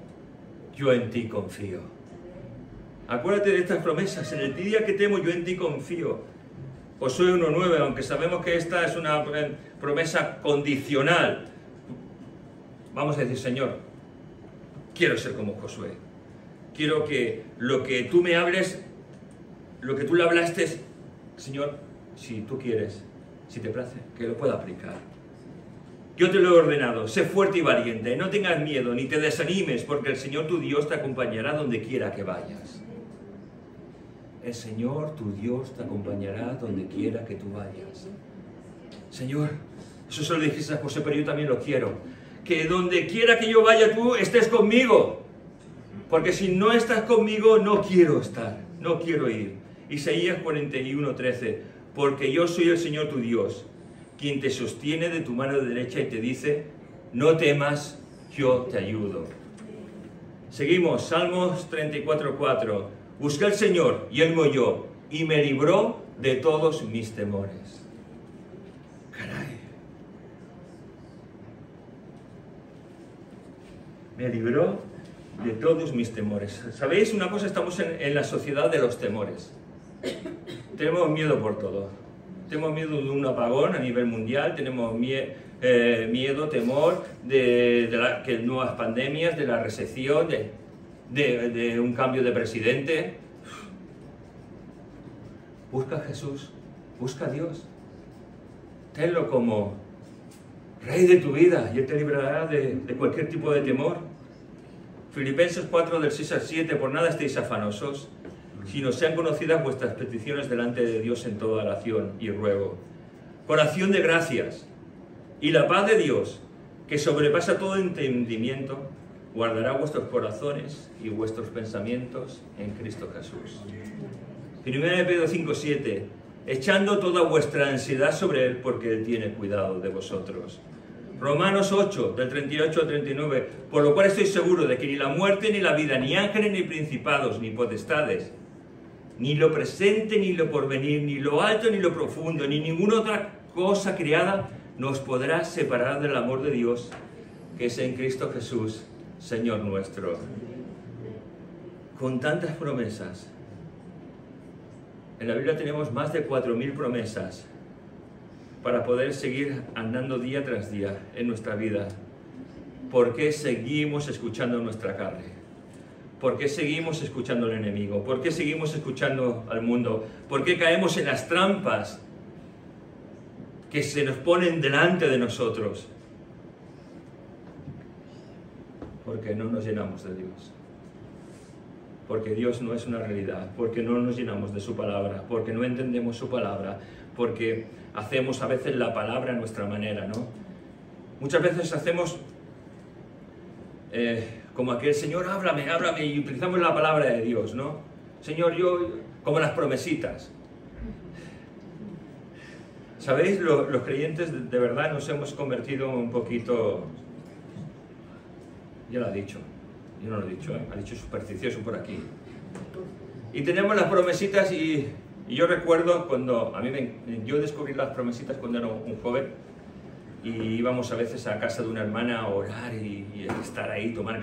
yo en ti confío. Acuérdate de estas promesas, en el día que temo, yo en ti confío. Josué 1:9, aunque sabemos que esta es una promesa condicional, vamos a decir, Señor, quiero ser como Josué. Quiero que lo que tú me hables, lo que tú le hablaste, Señor, si tú quieres, si te place, que lo pueda aplicar. Yo te lo he ordenado, sé fuerte y valiente, no tengas miedo ni te desanimes, porque el Señor tu Dios te acompañará donde quiera que vayas. El Señor tu Dios te acompañará donde quiera que tú vayas. Señor, eso se lo dijiste a José, pero yo también lo quiero. Que donde quiera que yo vaya tú estés conmigo. Porque si no estás conmigo, no quiero estar, no quiero ir. Isaías 41:13, porque yo soy el Señor tu Dios, quien te sostiene de tu mano derecha y te dice, no temas, yo te ayudo. Seguimos, Salmos 34:4, busqué al Señor y Él me oyó y me libró de todos mis temores. Caray. Me libró de todos mis temores. ¿Sabéis una cosa? Estamos en la sociedad de los temores. Tenemos miedo por todo. Tenemos miedo de un apagón a nivel mundial, tenemos miedo, temor de nuevas pandemias, de la recesión, de un cambio de presidente. Busca a Jesús, busca a Dios. Tenlo como Rey de tu vida y Él te librará de cualquier tipo de temor. Filipenses 4, del 6 al 7, por nada estéis afanosos, sino sean conocidas vuestras peticiones delante de Dios en toda oración y ruego, con acción de gracias, y la paz de Dios, que sobrepasa todo entendimiento, guardará vuestros corazones y vuestros pensamientos en Cristo Jesús. 1 Pedro 5, 7, echando toda vuestra ansiedad sobre Él, porque Él tiene cuidado de vosotros. Romanos 8, del 38 al 39, por lo cual estoy seguro de que ni la muerte, ni la vida, ni ángeles, ni principados, ni potestades, ni lo presente, ni lo porvenir, ni lo alto, ni lo profundo, ni ninguna otra cosa creada nos podrá separar del amor de Dios, que es en Cristo Jesús, Señor nuestro. Con tantas promesas, en la Biblia tenemos más de 4.000 promesas para poder seguir andando día tras día en nuestra vida. ¿Por qué seguimos escuchando nuestra carne? ¿Por qué seguimos escuchando al enemigo? ¿Por qué seguimos escuchando al mundo? ¿Por qué caemos en las trampas que se nos ponen delante de nosotros? Porque no nos llenamos de Dios. Porque Dios no es una realidad. Porque no nos llenamos de su palabra. Porque no entendemos su palabra. Porque hacemos a veces la palabra a nuestra manera, ¿no? Muchas veces hacemos como aquel Señor, háblame, háblame, y utilizamos la palabra de Dios, ¿no? Señor, como las promesitas. ¿Sabéis? Los creyentes de verdad nos hemos convertido un poquito... Ya lo ha dicho, yo no lo he dicho, ha dicho supersticioso por aquí. Y tenemos las promesitas y yo recuerdo cuando yo descubrí las promesitas cuando era un joven y íbamos a veces a casa de una hermana a orar y estar ahí, tomar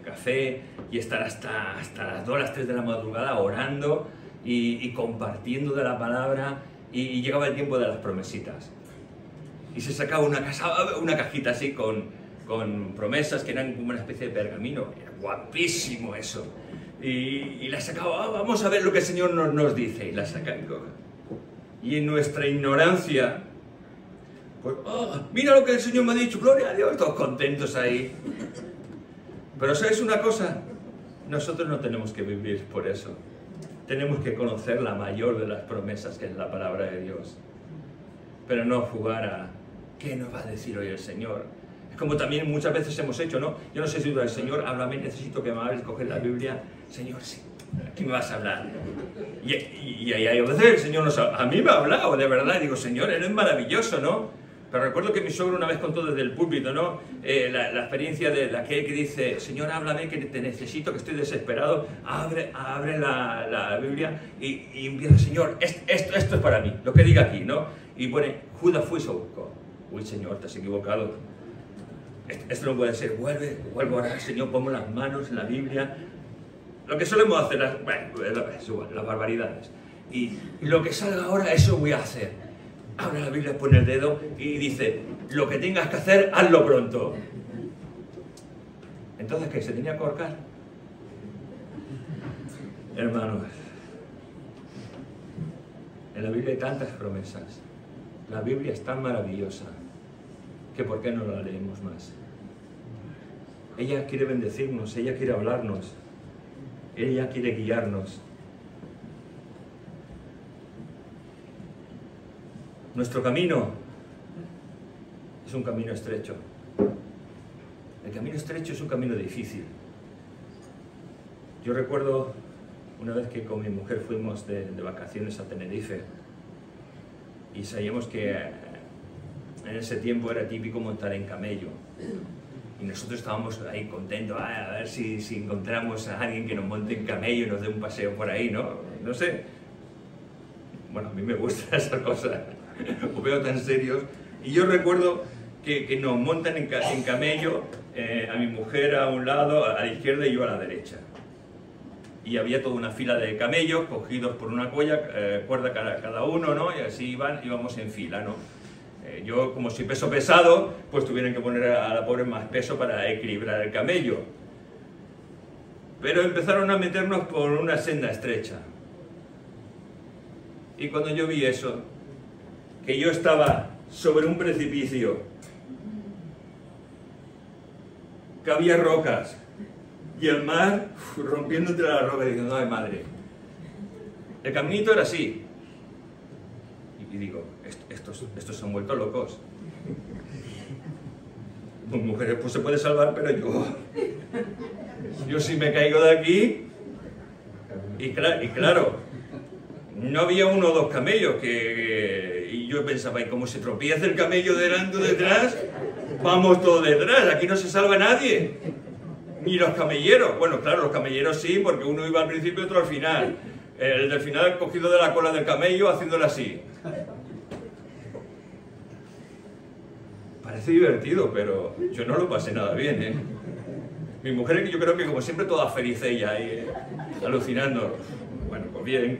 café y estar hasta las 2, las 3 de la madrugada orando y compartiendo de la palabra y llegaba el tiempo de las promesitas. Y se sacaba una cajita así con promesas que eran como una especie de pergamino. Era guapísimo eso. Y la sacaba, vamos a ver lo que el Señor nos dice. Y la sacaba. Y en nuestra ignorancia, pues, mira lo que el Señor me ha dicho, gloria a Dios, todos contentos ahí. Pero ¿sabes una cosa? Nosotros no tenemos que vivir por eso. Tenemos que conocer la mayor de las promesas, que es la palabra de Dios. Pero no jugar a ¿qué nos va a decir hoy el Señor? Como también muchas veces hemos hecho, ¿no? Yo no sé si tú dices, Señor, háblame, necesito que me hables, coger la Biblia. Señor, sí, aquí me vas a hablar. Y a veces el Señor a mí me ha hablado, de verdad. Y digo, Señor, eres maravilloso, ¿no? Pero recuerdo que mi suegro una vez contó desde el púlpito, ¿no? La experiencia de aquel que dice, Señor, háblame, que te necesito, que estoy desesperado. Abre la Biblia y empieza, Señor, esto es para mí, lo que diga aquí, ¿no? Y pone, Judas fue y se buscó. Uy, Señor, te has equivocado. Esto no puede ser, vuelvo a orar, Señor, pongo las manos en la Biblia. Lo que solemos hacer, las barbaridades. Y lo que salga ahora, eso voy a hacer. Abre la Biblia, pone el dedo y dice, lo que tengas que hacer, hazlo pronto. Entonces, ¿qué? ¿Se tenía que ahorcar? Hermanos, en la Biblia hay tantas promesas. La Biblia es tan maravillosa que ¿por qué no la leemos más? Ella quiere bendecirnos, ella quiere hablarnos, ella quiere guiarnos. Nuestro camino es un camino estrecho. El camino estrecho es un camino difícil. Yo recuerdo una vez que con mi mujer fuimos de vacaciones a Tenerife y sabíamos que en ese tiempo era típico montar en camello. Y nosotros estábamos ahí contentos, a ver si encontramos a alguien que nos monte en camello y nos dé un paseo por ahí, ¿no? No sé. Bueno, a mí me gusta esa cosa. Os veo tan serios. Y yo recuerdo que nos montan en camello, a mi mujer a un lado, a la izquierda y yo a la derecha. Y había toda una fila de camellos cogidos por una cuerda cada uno, ¿no? Y así íbamos en fila, ¿no? Yo, como soy peso pesado, pues tuvieron que poner a la pobre más peso para equilibrar el camello. Pero empezaron a meternos por una senda estrecha. Y cuando yo vi eso, que yo estaba sobre un precipicio, que había rocas, y el mar rompiendo entre las rocas, diciendo, ay madre. El caminito era así. Y digo, estos se han vuelto locos. Pues mujeres, pues se puede salvar, pero yo si me caigo de aquí, y claro, no había uno o dos camellos, y yo pensaba, ¿y cómo se tropieza el camello delante o detrás? Vamos todos detrás, aquí no se salva nadie. Ni los camelleros. Bueno, claro, los camelleros sí, porque uno iba al principio y otro al final. El del final cogido de la cola del camello, haciéndole así. Parece divertido, pero yo no lo pasé nada bien, ¿eh? Mi mujer, yo creo que como siempre toda feliz ella, alucinando. Bueno, pues bien.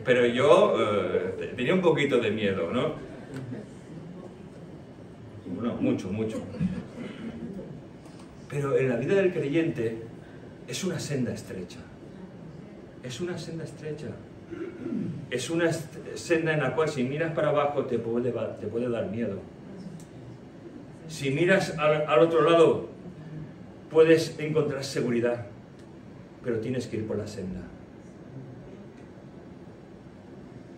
Pero yo tenía un poquito de miedo, ¿no? Bueno, mucho, mucho. Pero en la vida del creyente es una senda estrecha. Es una senda estrecha. Es una senda en la cual si miras para abajo te puede dar miedo. Si miras al otro lado puedes encontrar seguridad, pero tienes que ir por la senda.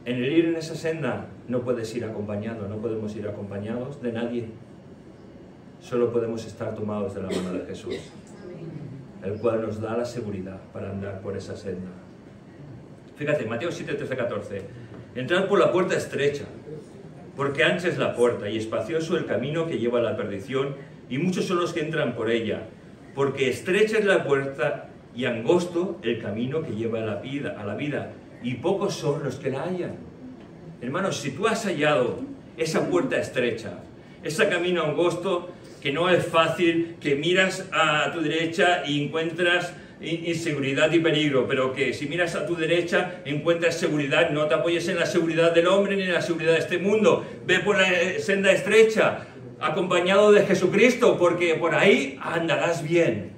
En el ir en esa senda no puedes ir acompañado, no podemos ir acompañados de nadie. Solo podemos estar tomados de la mano de Jesús, el cual nos da la seguridad para andar por esa senda. Fíjate, Mateo 7, 13, 14. Entrad por la puerta estrecha, porque ancha es la puerta y espacioso el camino que lleva a la perdición, y muchos son los que entran por ella. Porque estrecha es la puerta y angosto el camino que lleva a la vida, y pocos son los que la hallan. Hermanos, si tú has hallado esa puerta estrecha, ese camino angosto, que no es fácil, que miras a tu derecha y encuentras inseguridad y peligro, pero que si miras a tu derecha encuentras seguridad, no te apoyes en la seguridad del hombre ni en la seguridad de este mundo. Ve por la senda estrecha, acompañado de Jesucristo, porque por ahí andarás bien.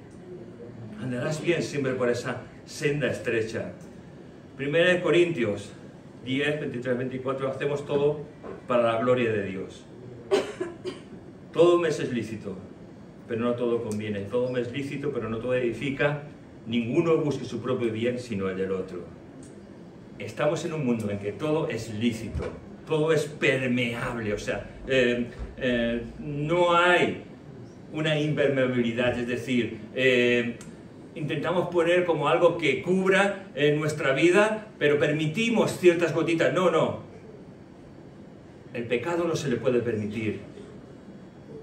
Andarás bien siempre por esa senda estrecha. 1 Corintios 10, 23, 24, hacemos todo para la gloria de Dios. Todo me es lícito, pero no todo conviene. Todo me es lícito, pero no todo edifica. Ninguno busque su propio bien, sino el del otro. Estamos en un mundo en que todo es lícito, todo es permeable, o sea, no hay una impermeabilidad, es decir, intentamos poner como algo que cubra nuestra vida, pero permitimos ciertas gotitas. No, no. El pecado no se le puede permitir.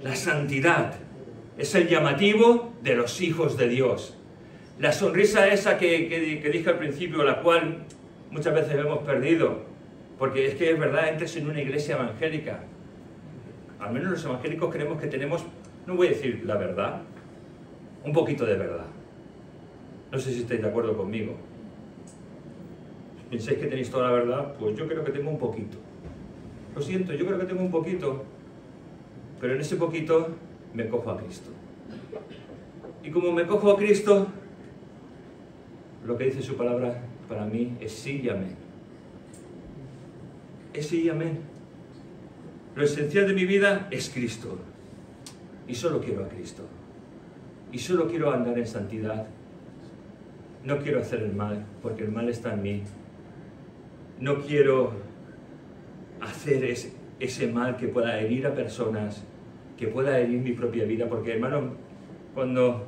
La santidad es el llamativo de los hijos de Dios. La sonrisa esa que dije al principio, la cual muchas veces hemos perdido, porque es que es verdad, entres en una iglesia evangélica. Al menos los evangélicos creemos que tenemos, no voy a decir la verdad, un poquito de verdad. No sé si estáis de acuerdo conmigo. Si pensáis que tenéis toda la verdad, pues yo creo que tengo un poquito. Lo siento, yo creo que tengo un poquito, pero en ese poquito me cojo a Cristo. Y como me cojo a Cristo, lo que dice su palabra para mí es sí y amén. Es sí y amén. Lo esencial de mi vida es Cristo. Y solo quiero a Cristo. Y solo quiero andar en santidad. No quiero hacer el mal, porque el mal está en mí. No quiero hacer ese mal que pueda herir a personas, que pueda herir mi propia vida, porque hermano, cuando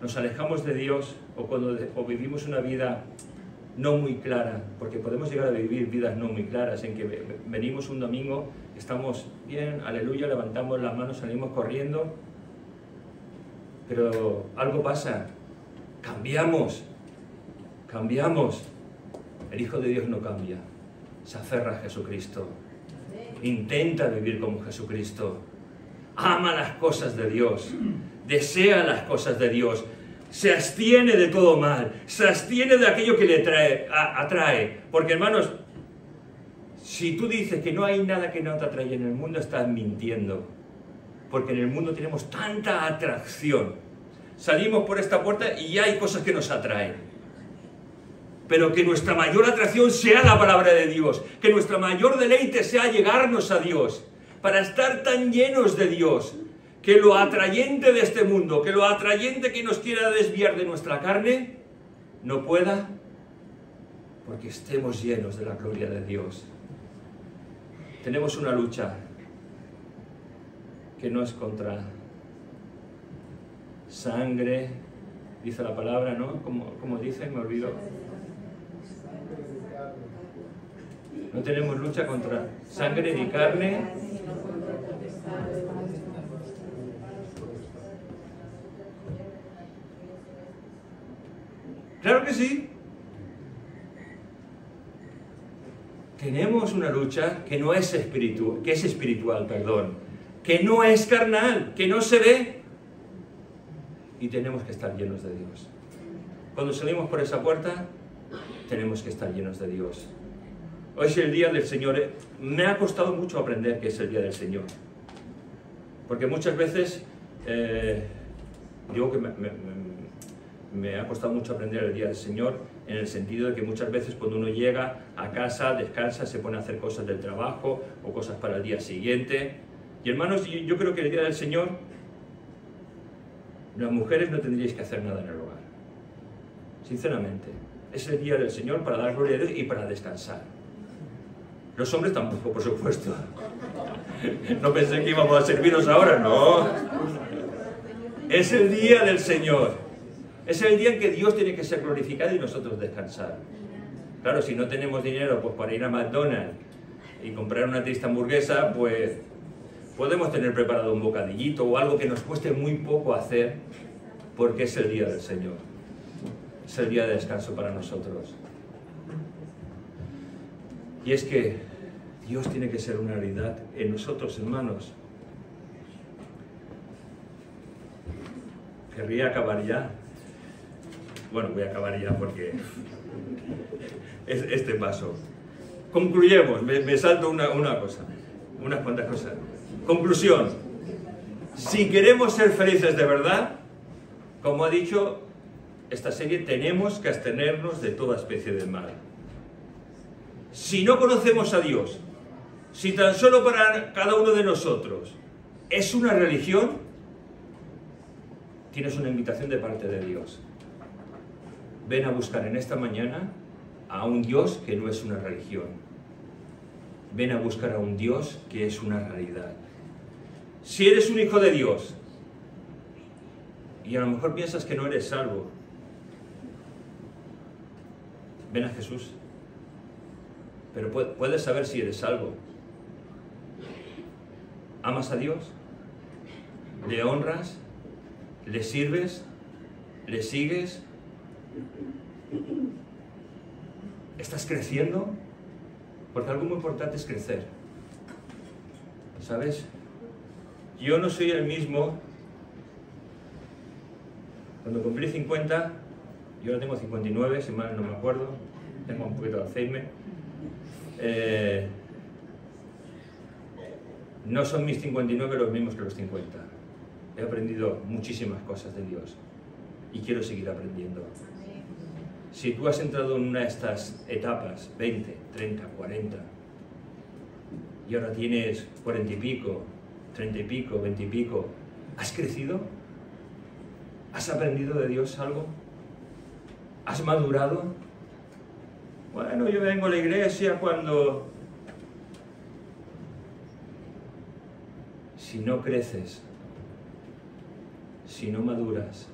nos alejamos de Dios o vivimos una vida no muy clara, porque podemos llegar a vivir vidas no muy claras, en que venimos un domingo, estamos bien, aleluya, levantamos las manos, salimos corriendo, pero algo pasa, cambiamos. El Hijo de Dios no cambia, se aferra a Jesucristo, intenta vivir como Jesucristo, ama las cosas de Dios, desea las cosas de Dios, se abstiene de todo mal, se abstiene de aquello que le atrae. Porque hermanos, si tú dices que no hay nada que no te atrae en el mundo, estás mintiendo. Porque en el mundo tenemos tanta atracción. Salimos por esta puerta y hay cosas que nos atraen. Pero que nuestra mayor atracción sea la palabra de Dios, que nuestra mayor deleite sea llegarnos a Dios, para estar tan llenos de Dios, que lo atrayente de este mundo, que lo atrayente que nos quiera desviar de nuestra carne, no pueda, porque estemos llenos de la gloria de Dios. Tenemos una lucha que no es contra sangre, dice la palabra, ¿no? Como dice, me olvido. No tenemos lucha contra sangre ni carne. Claro que sí. Tenemos una lucha que no es espiritual, que no es carnal, que no se ve. Y tenemos que estar llenos de Dios. Cuando salimos por esa puerta, tenemos que estar llenos de Dios. Hoy es el día del Señor. Me ha costado mucho aprender que es el día del Señor. Porque muchas veces, digo que me ha costado mucho aprender el día del Señor, en el sentido de que muchas veces cuando uno llega a casa, descansa, se pone a hacer cosas del trabajo o cosas para el día siguiente. Y hermanos, yo creo que el día del Señor, las mujeres no tendríais que hacer nada en el hogar. Sinceramente, es el día del Señor para dar gloria a Dios y para descansar. Los hombres tampoco, por supuesto. No pensé que íbamos a serviros ahora, no. Es el día del Señor. Es el día en que Dios tiene que ser glorificado y nosotros descansar. Claro, si no tenemos dinero pues para ir a McDonald's y comprar una triste hamburguesa, pues podemos tener preparado un bocadillito o algo que nos cueste muy poco hacer, porque es el día del Señor. Es el día de descanso para nosotros. Y es que Dios tiene que ser una realidad en nosotros, hermanos. Querría acabar ya. Bueno, voy a acabar ya porque es este paso. Concluyemos, me salto unas cuantas cosas. Conclusión. Si queremos ser felices de verdad, como ha dicho esta serie, tenemos que abstenernos de toda especie de mal. Si no conocemos a Dios, si tan solo para cada uno de nosotros es una religión, tienes una invitación de parte de Dios. Ven a buscar en esta mañana a un Dios que no es una religión. Ven a buscar a un Dios que es una realidad. Si eres un hijo de Dios y a lo mejor piensas que no eres salvo, ven a Jesús. Pero puedes saber si eres salvo. ¿Amas a Dios? ¿Le honras? ¿Le sirves? ¿Le sigues? ¿Estás creciendo? Porque algo muy importante es crecer. ¿Sabes? Yo no soy el mismo. Cuando cumplí 50, yo ahora tengo 59, si mal no me acuerdo, tengo un poquito de Alzheimer. No son mis 59 los mismos que los 50. He aprendido muchísimas cosas de Dios y quiero seguir aprendiendo. Si tú has entrado en una de estas etapas, 20, 30, 40, y ahora tienes 40 y pico, 30 y pico, 20 y pico, ¿has crecido? ¿Has aprendido de Dios algo? ¿Has madurado? Bueno, yo vengo a la iglesia cuando... Si no creces, si no maduras,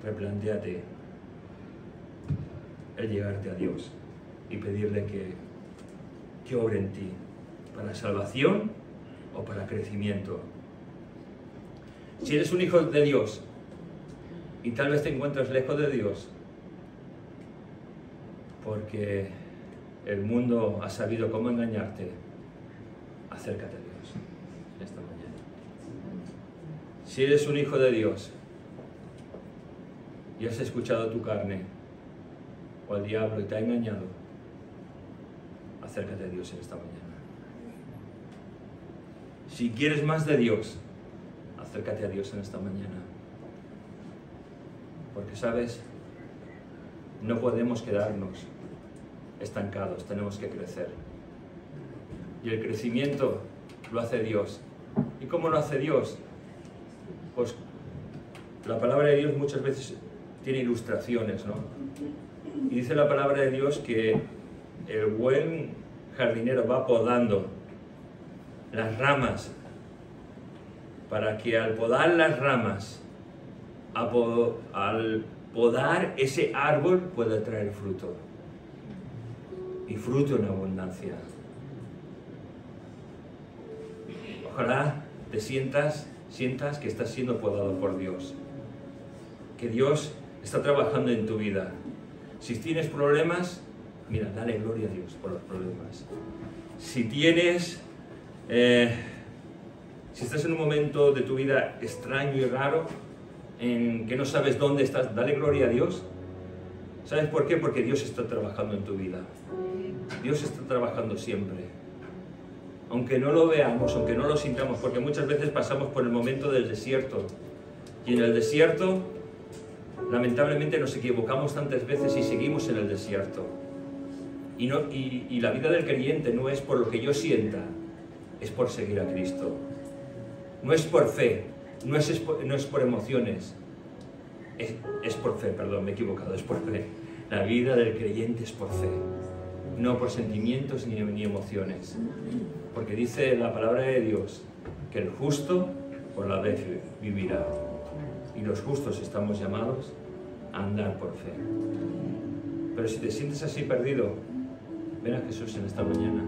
replantéate el llegarte a Dios y pedirle que obre en ti, para salvación o para crecimiento. Si eres un hijo de Dios y tal vez te encuentras lejos de Dios porque el mundo ha sabido cómo engañarte, acércate a Dios esta mañana. Si eres un hijo de Dios y has escuchado tu carne o al diablo y te ha engañado, acércate a Dios en esta mañana. Si quieres más de Dios, acércate a Dios en esta mañana. Porque, ¿sabes? No podemos quedarnos estancados, tenemos que crecer. Y el crecimiento lo hace Dios. ¿Y cómo lo hace Dios? Pues la palabra de Dios muchas veces tiene ilustraciones, ¿no? Y dice la palabra de Dios que el buen jardinero va podando las ramas para que al podar las ramas, al podar ese árbol pueda traer fruto. y fruto en abundancia. Ojalá te sientas que estás siendo podado por Dios, que Dios está trabajando en tu vida. Si tienes problemas, mira, dale gloria a Dios por los problemas. Si tienes, si estás en un momento de tu vida extraño y raro, en que no sabes dónde estás, dale gloria a Dios. ¿Sabes por qué? Porque Dios está trabajando en tu vida. Dios está trabajando siempre. Aunque no lo veamos, aunque no lo sintamos, porque muchas veces pasamos por el momento del desierto. Y en el desierto, lamentablemente nos equivocamos tantas veces y seguimos en el desierto. Y la vida del creyente no es por lo que yo sienta, es por seguir a Cristo. No es por fe, no es por emociones, es por fe, perdón, me he equivocado, es por fe. La vida del creyente es por fe, no por sentimientos ni emociones. Porque dice la palabra de Dios que el justo por la fe vivirá. Y los justos estamos llamados a andar por fe. Pero si te sientes así perdido, ven a Jesús en esta mañana.